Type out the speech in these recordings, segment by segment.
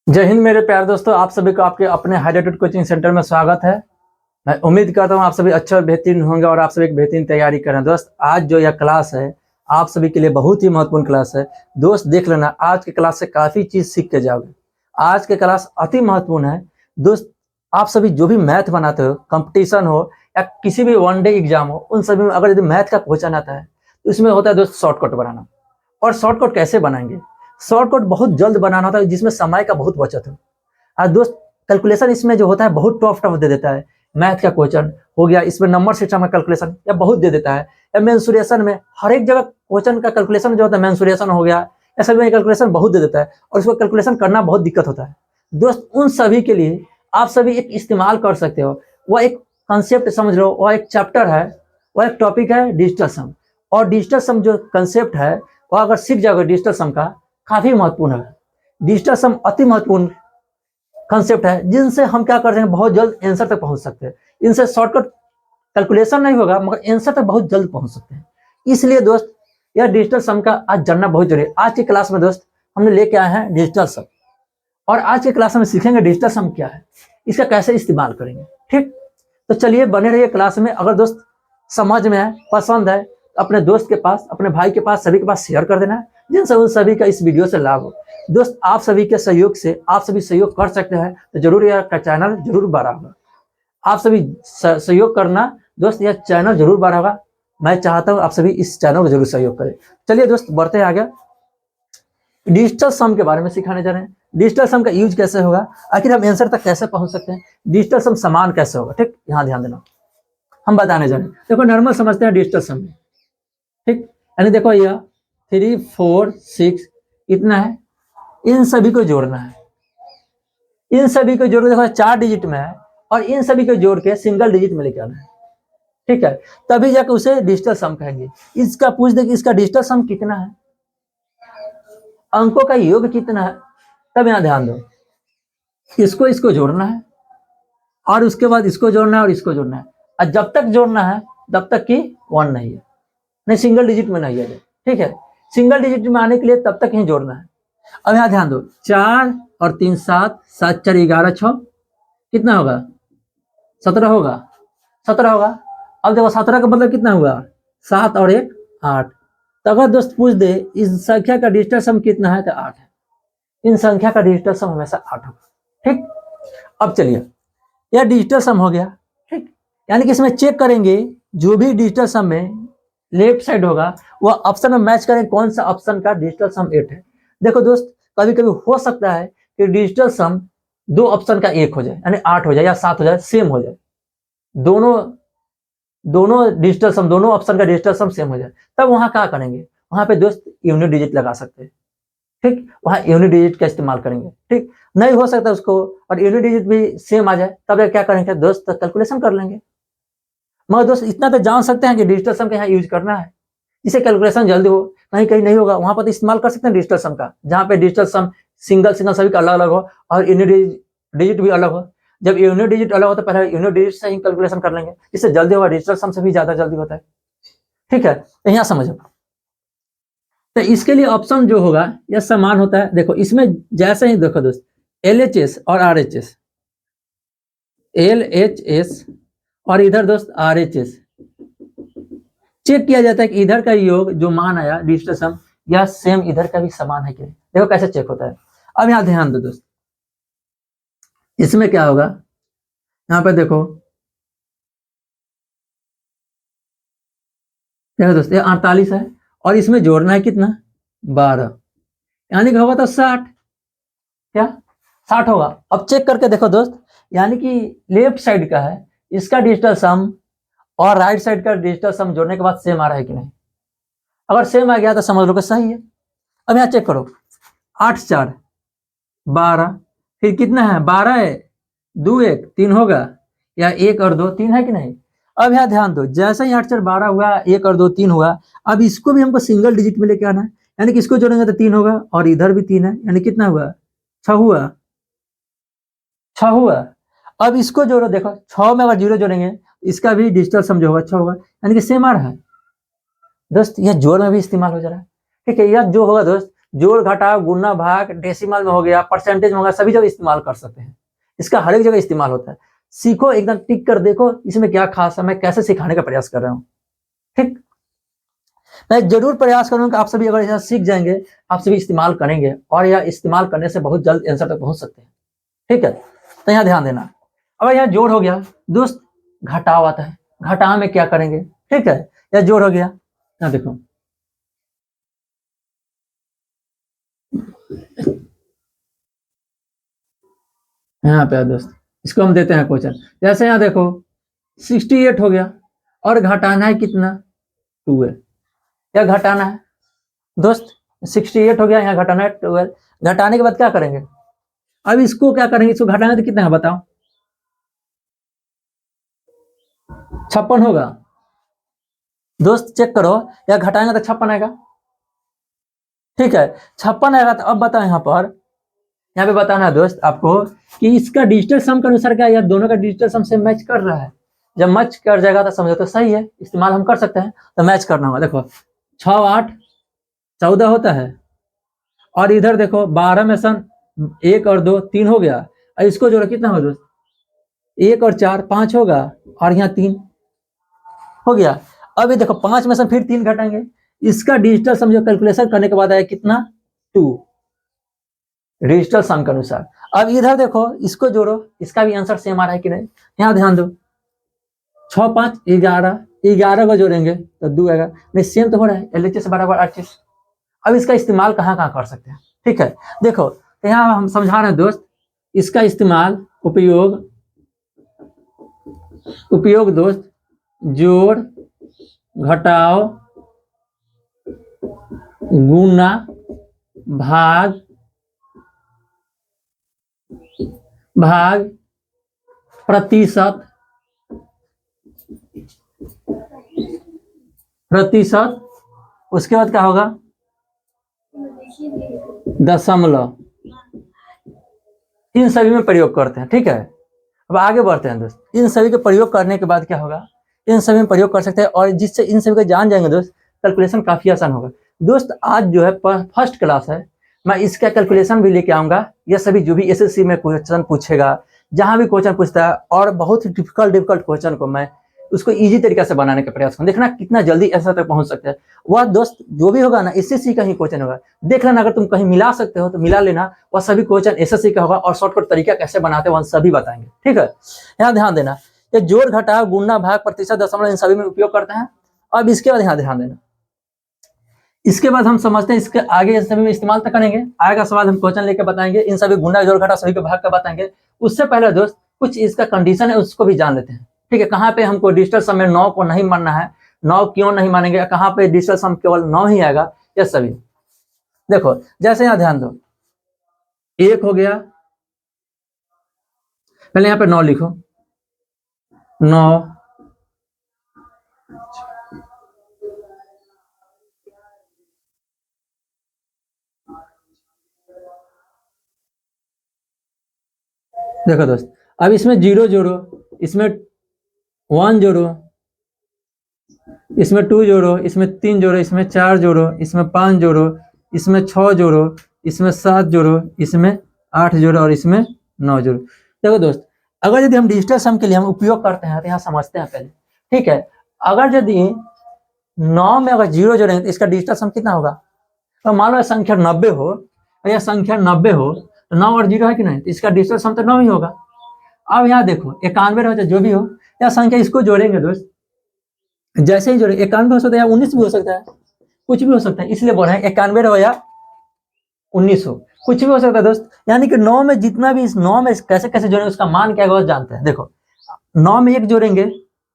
जय हिंद मेरे प्यारे दोस्तों, आप सभी को आपके अपने हाइड्रेटेड कोचिंग सेंटर में स्वागत है। मैं उम्मीद करता हूं आप सभी अच्छे और बेहतरीन होंगे और आप सभी एक बेहतरीन तैयारी करें। दोस्त, आज जो यह क्लास है आप सभी के लिए बहुत ही महत्वपूर्ण क्लास है। दोस्त देख लेना, आज के क्लास से काफ़ी चीज़ सीख के जाओगे। आज के क्लास अति महत्वपूर्ण है। दोस्त, आप सभी जो भी मैथ बनाते हो, कंपटीशन हो या किसी भी वनडे एग्जाम हो, उन सभी में अगर यदि मैथ का क्वेश्चन आता है तो इसमें होता है दोस्त शॉर्टकट बनाना। और शॉर्टकट कैसे बनाएंगे? शॉर्टकट बहुत जल्द बनाना होता है जिसमें समय का बहुत बचत हो। और दोस्त, कैलकुलेशन इसमें जो होता है बहुत टफ टफ दे देता है। मैथ का क्वेश्चन हो गया, इसमें नंबर सिस्टम का कैलकुलेशन या बहुत दे देता है, या मेंसुरेशन में हर एक जगह क्वेश्चन का कैलकुलेशन जो होता है, मेंसुरेशन हो गया या सभी में कैलकुलेशन बहुत दे देता है और उसको कैलकुलेशन करना बहुत दिक्कत होता है। दोस्त, उन सभी के लिए आप सभी एक इस्तेमाल कर सकते हो। वह एक कंसेप्ट समझ लो, वह एक चैप्टर है, वह एक टॉपिक है डिजिटल सम। और डिजिटल सम जो कंसेप्ट है वह अगर सीख जाओगे डिजिटल सम का, काफी महत्वपूर्ण है। डिजिटल सम अति महत्वपूर्ण कंसेप्ट है जिनसे हम क्या कर रहे हैं, बहुत जल्द आंसर तक पहुंच सकते हैं। इनसे शॉर्टकट कैलकुलेशन नहीं होगा मगर आंसर तक बहुत जल्द पहुंच सकते हैं। इसलिए दोस्त, यह डिजिटल सम का आज जानना बहुत जरूरी है। आज की क्लास में दोस्त हमने लेके आए हैं डिजिटल सम, और आज की क्लास में सीखेंगे डिजिटल सम क्या है, इसका कैसे इस्तेमाल करेंगे। ठीक, तो चलिए बने रहिए क्लास में। अगर दोस्त समझ में है, पसंद है, तो अपने दोस्त के पास, अपने भाई के पास, सभी के पास शेयर कर देना है जिनसे उन सभी का इस वीडियो से लाभ हो। दोस्त, आप सभी के सहयोग से आप सभी सहयोग कर सकते हैं तो जरूर यह चैनल जरूर बड़ा होगा। आप सभी सहयोग करना दोस्त, यह चैनल जरूर बड़ा होगा। मैं चाहता हूँ आप सभी इस चैनल को जरूर सहयोग करें। चलिए दोस्त, बढ़ते हैं आगे। डिजिटल सम के बारे में सिखाने जा रहे हैं। डिजिटल सम का यूज कैसे होगा, आखिर हम आंसर तक कैसे पहुंच सकते हैं, डिजिटल सम समान कैसे होगा। ठीक, यहाँ ध्यान देना, हम बताने जा रहे हैं। देखो, नॉर्मल समझते हैं डिजिटल सम में। ठीक, यानी देखो यह 3 4 6 इतना है, इन सभी को जोड़ना है। इन सभी को जोड़ के देखो 4 डिजिट में है और इन सभी को जोड़ के सिंगल डिजिट में लेके आना है। ठीक है, तभी जाकर उसे डिजिटल सम कहेंगे। इसका पूछ दे कि इसका डिजिटल सम कितना है, अंकों का योग कितना है, तब यहां ध्यान दो। इसको इसको जोड़ना है और उसके बाद इसको जोड़ना है और इसको जोड़ना है, और जब तक जोड़ना है तब तक की 1 नहीं है, नहीं सिंगल डिजिट में नहीं है। ठीक है, सिंगल डिजिट में आने के लिए तब तक ही जोड़ना है। अब यहां ध्यान दो, 4 और 3 7, 7 4 11 6 कितना होगा, 17 होगा। 17 होगा। अब देखो 17 का मतलब कितना हुआ, 7 और 1 8। तो अगर दोस्त पूछ दे इस संख्या का डिजिटल सम कितना है तो 8 है। इन संख्या का डिजिटल सम हमेशा 8 होगा। ठीक, अब चलिए, यह डिजिटल सम हो गया। ठीक, यानी कि इसमें चेक करेंगे जो भी डिजिटल सम में लेफ्ट साइड होगा वह ऑप्शन में मैच करें कौन सा ऑप्शन का डिजिटल सम 8 है। देखो दोस्त, कभी कभी हो सकता है कि डिजिटल सम 2 ऑप्शन का 1 हो जाए, यानी 8 हो जाए या 7 हो जाए, सेम हो जाए। दोनों दोनों डिजिटल सम, दोनों ऑप्शन का डिजिटल सम सेम हो जाए, तब वहां क्या करेंगे, वहां पे दोस्त यूनिट डिजिट लगा सकते हैं। ठीक, वहां यूनिट डिजिट का इस्तेमाल करेंगे। ठीक, नहीं हो सकता उसको और यूनिट डिजिट भी सेम आ जाए, तब क्या करेंगे दोस्त, कैलकुलेशन कर लेंगे। मगर दोस्त इतना तो जान सकते हैं कि डिजिटल सम का यहाँ यूज करना है, जिससे कैलकुलेशन जल्दी हो। कहीं कहीं नहीं होगा वहां पर तो इस्तेमाल कर सकते हैं डिजिटल सम का, जहाँ पे डिजिटल सम सिंगल सिंगल सभी का अलग अलग हो और यूनिट डिजिट भी अलग हो। जब यूनिट डिजिट अलग होता है पहले यूनिट डिजिट से ही कैलकुलेशन कर लेंगे, इससे जल्दी होगा, डिजिटल सम से भी ज्यादा जल्दी होता है। ठीक है, तो यहाँ समझो, तो इसके लिए ऑप्शन जो होगा यह समान होता है। देखो इसमें जैसे ही देखो दोस्त, LHS और RHS, LHS और इधर दोस्त RHS, चेक किया जाता है कि इधर का योग जो मान आया डिजिटल सम, यह सेम इधर का भी समान है कि नहीं। देखो कैसे चेक होता है। अब यहां ध्यान दो दोस्त, इसमें क्या होगा, यहां पे देखो, देखो दोस्त ये 48 है और इसमें जोड़ना है कितना, 12, यानी कि होगा तो 60। क्या 60 होगा। अब चेक करके देखो दोस्त, यानी कि लेफ्ट साइड का है इसका डिजिटल सम और राइट साइड का डिजिटल सम जोड़ने के बाद सेम आ रहा है कि नहीं। अगर सेम आ गया तो समझ लो कि सही है। अब यहाँ चेक करो, 8 4 12, फिर कितना है, 12 है, 2 1 3 होगा, या 1 और 2 3 है कि नहीं। अब यहाँ ध्यान दो, जैसे ही 8 4 12 हुआ, 1 और 2 3 हुआ, अब इसको भी हमको सिंगल डिजिट में लेके आना है, यानी कि इसको जोड़ेंगे तो 3 होगा और इधर भी 3 है, यानी कितना हुआ, 6 हुआ। 6 हुआ। अब इसको जोड़ो, देखो 6 में अगर 0 जोड़ेंगे इसका भी डिजिटल सम जो होगा 6 होगा, यानी कि सेम आ रहा है। दोस्त यह जोड़ में भी इस्तेमाल हो जा रहा है। ठीक है, यह जो होगा दोस्त जोड़ घटाव गुणा भाग डेसिमल में हो गया, परसेंटेज में हो गया, सभी जगह इस्तेमाल कर सकते हैं। इसका हर एक जगह इस्तेमाल होता है। सीखो, एकदम टिक कर देखो इसमें क्या खास है, मैं कैसे सिखाने का प्रयास कर रहा हूँ। ठीक, मैं जरूर प्रयास करूंगा आप सभी अगर यह सीख जाएंगे, आप सभी इस्तेमाल करेंगे और यह इस्तेमाल करने से बहुत जल्द आंसर तक पहुंच सकते हैं। ठीक है, तो यहाँ ध्यान देना। अब यहाँ जोड़ हो गया दोस्त, घटाव आता है, घटाव में क्या करेंगे? ठीक है, यह जोड़ हो गया। यहाँ देखो, यहाँ पे दोस्त इसको हम देते हैं क्वेश्चन। जैसे यहाँ देखो 68 हो गया और घटाना है कितना? 12। या घटाना है दोस्त 68 हो गया, यहाँ घटाना है 12। घटाने के बाद क्या करेंगे? अब इसको क्या करेंगे? इसको घटाना तो कितना है बताओ? 56 होगा दोस्त, चेक करो, या घटाएंगे तो 56 आएगा। ठीक है, 56 आएगा। तो अब बताओ यहाँ पे बताना है दोस्त आपको कि इसका डिजिटल सम के अनुसार क्या, या दोनों का डिजिटल सम से मैच कर रहा है। जब मैच कर जाएगा तो समझो तो सही है, इस्तेमाल हम कर सकते हैं। तो मैच करना होगा। देखो 6 8 14 होता है, और इधर देखो 12 में सन 1 और 2 3 हो गया। और इसको जोड़ो कितना होगा दोस्त? 1 और 4 5 होगा, और यहाँ 3 हो गया। अब ये देखो 5 में से फिर 3 घटाएंगे, इसका डिजिटल सम जो कैलकुलेशन करने के बाद आया कितना? 2, डिजिटल सम के अनुसार। अब इधर देखो इसको जोड़ो, इसका भी आंसर सेम आ रहा है कि नहीं? यहाँ ध्यान दो, 6 5 11, 11 को जोड़ेंगे तो 2 आएगा। नहीं, सेम तो हो रहा है, LHS बराबर 28। अब इसका इस्तेमाल कहाँ कहाँ कर सकते हैं? ठीक है, देखो तो यहाँ हम समझा रहे हैं दोस्त, इसका इस्तेमाल उपयोग दोस्त जोड़ घटाव गुना भाग प्रतिशत उसके बाद क्या होगा? दशमलव, इन सभी में प्रयोग करते हैं। ठीक है, अब आगे बढ़ते हैं दोस्त। इन सभी के प्रयोग करने के बाद क्या होगा? इन सभी में प्रयोग कर सकते हैं, और जिससे इन सभी को जान जाएंगे दोस्त, कैलकुलेशन काफी आसान होगा। दोस्त आज जो है फर्स्ट क्लास है, मैं इसका कैलकुलेशन भी लेके आऊंगा। यह सभी जो भी एसएससी में क्वेश्चन पूछेगा, जहां भी क्वेश्चन पूछता है, और बहुत ही डिफिकल्ट क्वेश्चन को मैं उसको इजी तरीके से बनाने का प्रयास करूँ। देखना कितना जल्दी ऐसा तक पहुंच सकते हैं। वह दोस्त जो भी होगा ना, एसएससी का ही क्वेश्चन होगा। देख लेना, अगर तुम कहीं मिला सकते हो तो मिला लेना। वह सभी क्वेश्चन एसएससी का होगा, और शॉर्टकट तरीका कैसे बनाते हैं वह सभी बताएंगे। ठीक है, यहाँ ध्यान देना, ये जोड़ घटाव गुणा भाग प्रतिशत दशमलव इन सभी में उपयोग करते हैं। अब इसके बाद यहाँ ध्यान देना, इसके बाद हम समझते हैं इसके आगे इन सभी में इस्तेमाल तक करेंगे। आएगा सवाल, हम क्वेश्चन लेके बताएंगे, इन सभी गुणा जोड़ घटाव सभी के भाग का बताएंगे। उससे पहले दोस्त कुछ इसका कंडीशन है, उसको भी जान लेते हैं। ठीक है, कहाँ पे हमको डिजिटल सम में 9 को नहीं मानना है, 9 क्यों नहीं मानेंगे, कहाँ पे डिजिटल सम केवल 9 ही आएगा, ये सभी देखो। जैसे यहाँ ध्यान दो, 1 हो गया, पहले यहाँ पे 9 लिखो, 9 देखो दोस्त। अब इसमें 0 जोड़ो, इसमें 1 जोड़ो, इसमें 2 जोड़ो, इसमें 3 जोड़ो, इसमें 4 जोड़ो, इसमें 5 जोड़ो, इसमें 6 जोड़ो, इसमें 7 जोड़ो, इसमें 8 जोड़ो, और इसमें 9 जोड़ो। देखो दोस्त, अगर यदि हम डिजिटल सम के लिए हम उपयोग करते हैं तो यहाँ समझते हैं पहले। ठीक है, अगर यदि 9 में अगर 0 जोड़ेंगे तो इसका डिजिटल सम कितना होगा? तो मान लो संख्या 90 हो, या संख्या 90 हो, तो 9 और 0 है कि नहीं, तो इसका डिजिटल सम तो 9 ही होगा। अब यहाँ देखो 91 हो, जो भी हो, या संख्या इसको जोड़ेंगे दोस्त, जैसे ही जोड़े 91 हो सकता है, 19 भी हो सकता है, कुछ भी हो सकता है, इसलिए बोल रहे हैं 91 हो या 19 हो, कुछ भी हो सकता है दोस्त। यानी कि 9 में जितना भी, इस 9 में कैसे कैसे जोड़ेंगे उसका मान क्या होगा जानते हैं। देखो 9 में 1 जोड़ेंगे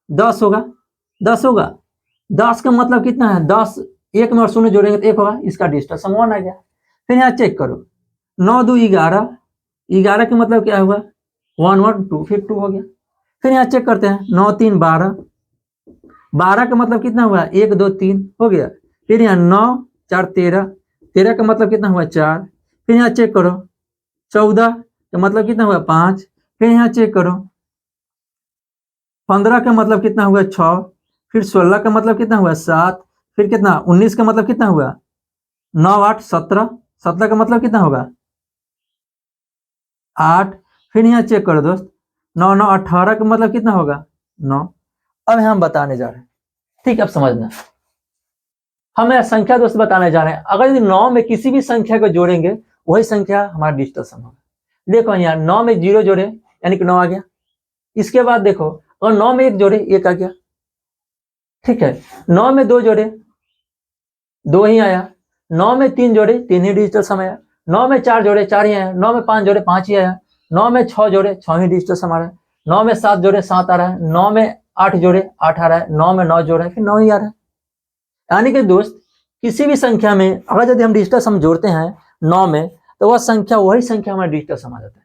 10 होगा, 10 होगा, 10 का मतलब कितना है? 10, 1 में और 0 जोड़ेंगे तो 1 होगा, इसका डिजिटल सम 1 आ गया। फिर यहाँ चेक करो, 9 2 11, 11 का मतलब क्या हुआ? 1 1 2, फिर 2 हो गया। फिर यहाँ चेक करते हैं, 9 3 12, 12 का मतलब कितना हुआ? 1 2 3 हो गया। फिर यहाँ 9 4 13, 13 का मतलब कितना हुआ? 4। फिर यहाँ चेक करो, 14 का मतलब कितना हुआ? 5। फिर यहाँ चेक करो, 15 का मतलब कितना हुआ? 6। फिर 16 का मतलब कितना हुआ? 7। फिर कितना? 19 का मतलब कितना हुआ? 9 8 17। 17 का मतलब कितना होगा 8। फिर यहाँ चेक करो दोस्त, 9 9 18 का मतलब कितना होगा 9। अब हम बताने जा रहे हैं, ठीक है, अब समझना। हम यह संख्या दोस्त बताने जा रहे हैं, अगर यदि 9 में किसी भी संख्या को जोड़ेंगे वही संख्या हमारा डिजिटल सम होगा। देखो यहाँ 9 में 0 जोड़े यानी कि 9 आ गया। इसके बाद देखो अगर 9 में 1 जोड़े 1 आ गया, ठीक है। 9 में 2 जोड़े 2 ही आया। 9 में 3 जोड़े 3 ही डिजिटल सम आया। 9 में 4 जोड़े 4 ही आया। 9 में 5 जोड़े 5 ही आया। 9 में 6 जोड़े 6 ही डिजिटल सम आ रहा है। 9 में 7 जोड़े 7 आ रहा है। 9 में 8 जोड़े 8 आ रहा है। 9 में 9 जोड़े फिर 9 ही आ रहा है। यानी कि दोस्त किसी भी संख्या में अगर यदि हम डिजिटल सम जोड़ते हैं 9 में, तो वह संख्या वही संख्या हमारा डिजिटल सम आ जाता है।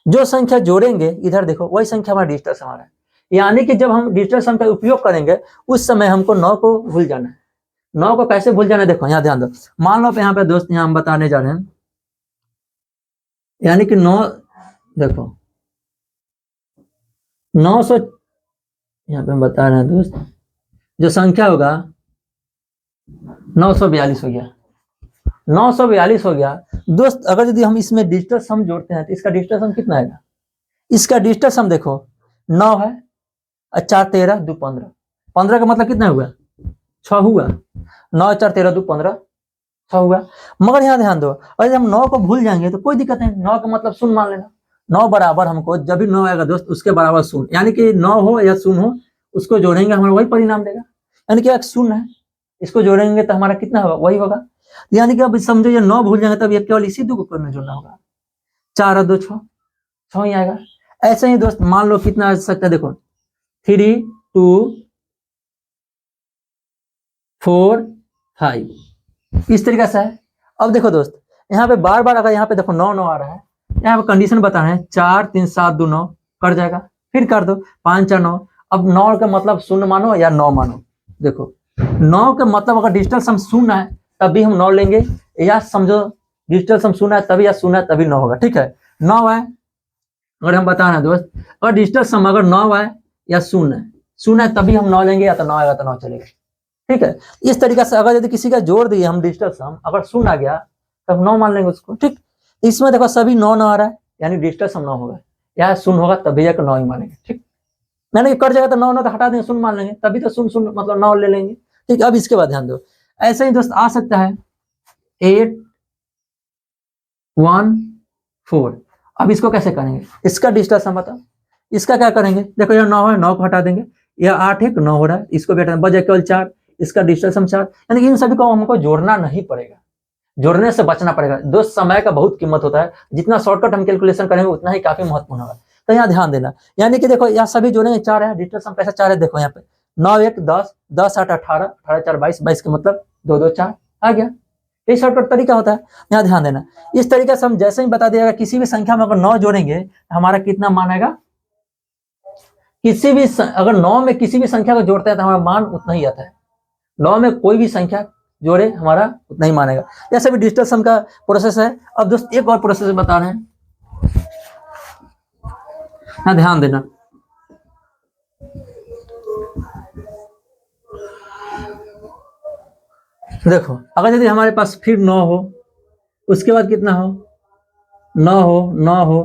जो संख्या जोड़ेंगे इधर देखो वही संख्या हमारा डिजिटल सम आ रहा है। यानी कि जब हम डिजिटल सम का उपयोग करेंगे उस समय हमको 9 को भूल जाना है। 9 को कैसे भूल जाना है, देखो यहाँ ध्यान दो। मान लो यहाँ पे दोस्त यहाँ हम बताने जा रहे हैं, यानी कि 9 देखो 900, यहाँ पे हम बता रहे हैं दोस्त, जो संख्या होगा 942 हो गया। 942 हो गया दोस्त। अगर यदि हम इसमें डिजिटल सम जोड़ते हैं तो इसका डिजिटल सम कितना आएगा? इसका डिजिटल सम देखो 9 है, 4 13 2 15। 15 का मतलब कितना हुआ 6 हुआ। 9 4 13 2 15 6 हुआ। मगर यहाँ ध्यान दो, अगर हम 9 को भूल जाएंगे तो कोई दिक्कत नहीं, 9 का मतलब शून्य मान लेना। 9 बराबर हमको जब भी 9 आएगा दोस्त उसके बराबर शून्य, यानी कि 9 हो या शून्य हो उसको जोड़ेंगे हमारा वही परिणाम देगा। यानी कि एक शून्य है, इसको जोड़ेंगे तो हमारा कितना होगा वही होगा। यानी कि अब समझो ये 9 भूल जाएंगे तब ये केवल इसी 2 को करना जोड़ना होगा। 4 और 2 6 6 ही आएगा। ऐसे ही दोस्त मान लो कितना आ सकता है, देखो 3 2 4 5 इस तरीके से है। अब देखो दोस्त यहाँ पे बार बार अगर यहाँ पे देखो 9 9 आ रहा है, यहाँ पे कंडीशन बता रहे हैं 4 3 7 2 9 कट जाएगा, फिर कर दो 5 4 9। अब 9 का मतलब शून्य मानो या 9 मानो। देखो 9 का मतलब अगर डिजिटल सम शून्य है तभी हम 9 लेंगे, या समझो डिजिटल सम शून्य है तभी, या शून्य है तभी 9 होगा, ठीक है। 9 है अगर हम बता रहे हैं दोस्त, अगर डिजिटल सम अगर 9 है या शून्य है तभी हम 9 लेंगे, या तो 9 आएगा तो 9 चलेगा, ठीक है। इस तरीके से अगर यदि किसी का जोड़ दिए हम डिजिटल सम, अगर शून्य आ गया तब 9 मान लेंगे उसको, ठीक। इसमें देखो सभी 9 9 आ रहा है यानी डिजिटल सम 9 होगा, या शून्य होगा तभी जाकर 9 ही मानेंगे, ठीक। मैंने कट जाएगा तो 9 9 तो हटा देंगे, शून्य मान लेंगे, तभी तो शून्य शून्य मतलब 9 ले लेंगे, ठीक। अब इसके बाद ध्यान दो, ऐसे ही दोस्त आ सकता है 8 1 4। अब इसको कैसे करेंगे, इसका डिजिटल सम बताओ। इसका क्या करेंगे, देखो यहाँ 9 है, 9 को हटा देंगे, यह 8 है 9 हो रहा है, इसको भी हटा बचे केवल 4, इसका डिजिटल सम 4। यानी इन सभी को हमको जोड़ना नहीं पड़ेगा, जोड़ने से बचना पड़ेगा दोस्त। समय का बहुत कीमत होता है, जितना शॉर्टकट हम कैलकुलेशन करेंगे उतना ही काफी महत्वपूर्ण होगा, तो यहाँ ध्यान देना। यानी कि देखो यहाँ सभी जोड़ेंगे 4 है, डिजिटल सम कैसा 4 है, देखो यहाँ पे 9 1 10 10 8 18 18 4 22 22 का मतलब 2 2 4 आ गया। ये शॉर्टकट तरीका होता है, यहाँ ध्यान देना। इस तरीके से हम जैसे ही बता दिया किसी भी संख्या में अगर 9 जोड़ेंगे हमारा कितना मान आएगा, किसी भी अगर 9 में किसी भी संख्या को जोड़ते हैं तो हमारा मान उतना ही आता है। 9 में कोई भी संख्या जोड़े हमारा उतना ही मानेगा। जैसे भी डिजिटल सम का प्रोसेस है। अब दोस्त एक और प्रोसेस बता रहे हैं, यहाँ ध्यान देना। देखो अगर यदि हमारे पास फिर 9 हो, उसके बाद कितना हो 9 हो 9 हो,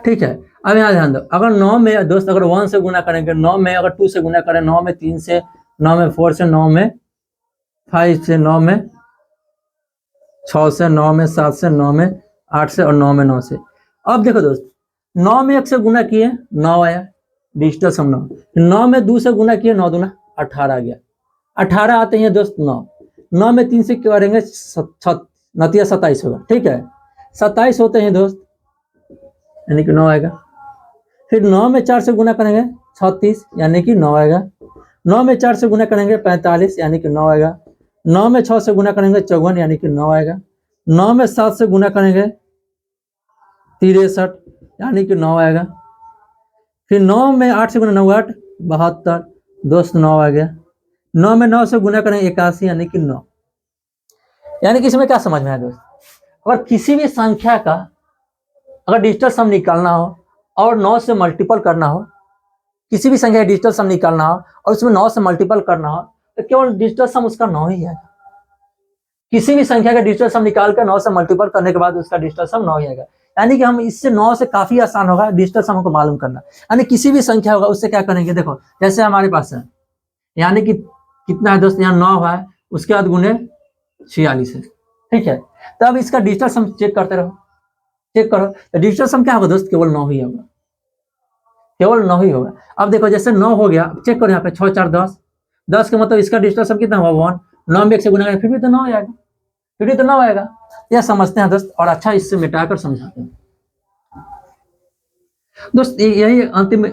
ठीक है। अब यहाँ ध्यान दो, अगर 9 में दोस्त अगर 1 से गुना करेंगे, 9 में अगर 2 से गुना करें, 9 में 3 से, 9 में 4 से, 9 में 5 से, 9 में 6 से, 9 में 7 से, 9 में 8 से और 9 में 9 से। अब देखो दोस्त 9 में 1 से गुना किए 9 आया डिजिटल सम 9, 9 में 2 से गुना किए 9 दूना 18 आ गया। 18 आते हैं दोस्त 9 में 3 से करेंगे नतीजा 27 होगा, ठीक है। 27 होते हैं दोस्त यानी कि 9 आएगा। फिर 9 में 4 से गुना करेंगे 36 यानी कि 9 आएगा। 9 में 4 से गुना करेंगे 45 यानी कि 9 आएगा। 9 में 6 से गुना करेंगे 54 यानी कि 9 आएगा। 9 में 7 से गुना करेंगे 63 यानी कि 9 आएगा। फिर 9 में 8 से गुना 9 8 72 दोस्त 9 आ गया। 9 में 9 से गुना करेंगे 81 यानी कि 9। यानी कि इसमें क्या समझ में आया दोस्त, अगर किसी भी संख्या का अगर डिजिटल सम निकालना हो और 9 से मल्टीपल करना हो, किसी भी संख्या का डिजिटल सम निकालना हो और उसमें 9 से मल्टीपल करना हो, तो केवल डिजिटल सम उसका 9 ही आएगा। किसी भी संख्या का डिजिटल सम निकाल कर 9 से मल्टीपल करने के बाद उसका डिजिटल सम 9 ही आएगा। यानी कि हम इससे 9 से काफी आसान होगा डिजिटल सम को मालूम करना। यानी किसी भी संख्या होगा उससे क्या करेंगे, देखो जैसे हमारे पास है, यानी कि कितना है दोस्त, यहाँ 9 है, उसके बाद गुने 46 है, ठीक है। तो अब इसका डिजिटल सम चेक करते रहो, चेक करो, तो डिजिटल सम क्या होगा दोस्त, केवल 9 ही होगा, केवल 9 ही होगा। अब देखो जैसे 9 हो गया, चेक करो यहाँ पे 6 4 10, 10 का मतलब इसका डिजिटल सम कितना हुआ 1, 9 में 1 से गुना करें फिर भी तो 9 आएगा, फिर भी तो 9 आएगा। यह समझते हैं दोस्त, और अच्छा इससे मिटाकर समझाते हैं दोस्त। यही अंतिम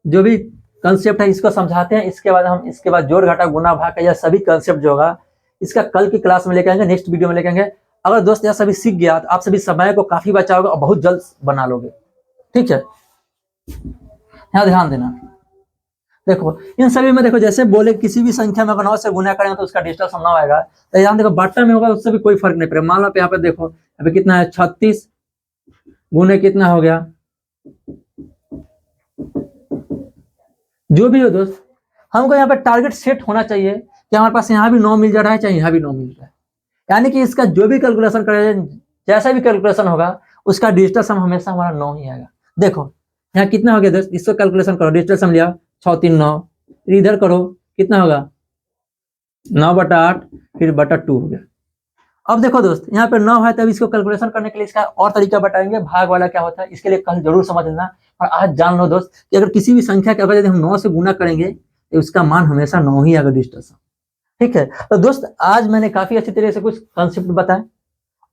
जो भी कंसेप्ट है इसको समझाते हैं। इसके बाद हम इसके बाद जोड़ घटा गुना भाग का यह सभी कंसेप्ट जो होगा इसका कल की क्लास में लेके आएंगे, नेक्स्ट वीडियो में लेके आएंगे। अगर दोस्त यह सभी सीख गया तो आप सभी समय को काफी बचाओगे और बहुत जल्द बना लोगे, ठीक है। यहाँ ध्यान देना, देखो इन सभी में देखो जैसे बोले किसी भी संख्या में अगर 9 से गुना करेंगे तो उसका डिजिटल सम 9 आएगा। तो यहाँ देखो बट्टा में होगा उससे भी कोई फर्क नहीं पड़ेगा। मान लो यहाँ पे देखो अभी कितना है 36 गुने कितना हो गया, जो भी हो दोस्त हमको यहाँ पे टारगेट सेट होना चाहिए कि हमारे पास यहाँ भी 9 मिल जा रहा है, चाहे यहाँ भी 9 मिल रहा है। यानी कि इसका जो भी कैलकुलेशन करें, जैसा भी कैलकुलेशन होगा उसका डिजिटल सम हमेशा हमारा 9 ही आएगा। देखो यहाँ कितना हो गया दोस्त, इसको कैलकुलेशन करो, डिजिटल सम लिया 6 3 9, इधर करो कितना होगा 9/8 फिर बटा 2 हो गया। अब देखो दोस्त यहाँ पे 9 है, तब इसको कैलकुलेशन करने के लिए इसका और तरीका बताएंगे, भाग वाला क्या होता है, इसके लिए कल जरूर समझ लेना। और आज जान लो दोस्त कि अगर किसी भी संख्या के अगर यदि हम 9 से गुना करेंगे तो उसका मान हमेशा 9 ही आएगा डिजिटल सम, ठीक है। तो दोस्त आज मैंने काफी अच्छी तरह से कुछ कंसेप्ट बताए,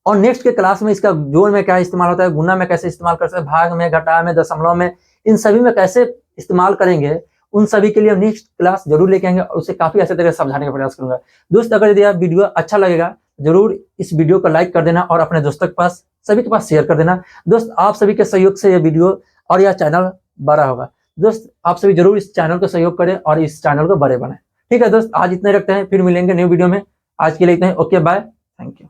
और नेक्स्ट के क्लास में इसका जोड़ में क्या इस्तेमाल होता है, गुना में कैसे इस्तेमाल कर सकते हैं, भाग में, घटा में, दशमलव में, इन सभी में कैसे इस्तेमाल करेंगे, उन सभी के लिए नेक्स्ट क्लास जरूर लेके आएंगे और उसे काफी अच्छे तरह से समझाने का प्रयास करूंगा। दोस्त अगर यदि आप वीडियो अच्छा लगेगा जरूर इस वीडियो को लाइक कर देना और अपने दोस्तों के पास, सभी के पास शेयर कर देना। दोस्त आप सभी के सहयोग से यह वीडियो और यह चैनल बड़ा होगा। दोस्त आप सभी जरूर इस चैनल को सहयोग करें और इस चैनल को बड़े बनाएं, ठीक है दोस्त। आज इतने रखते हैं, फिर मिलेंगे न्यू वीडियो में। आज के लिए इतना ही, ओके बाय, थैंक यू।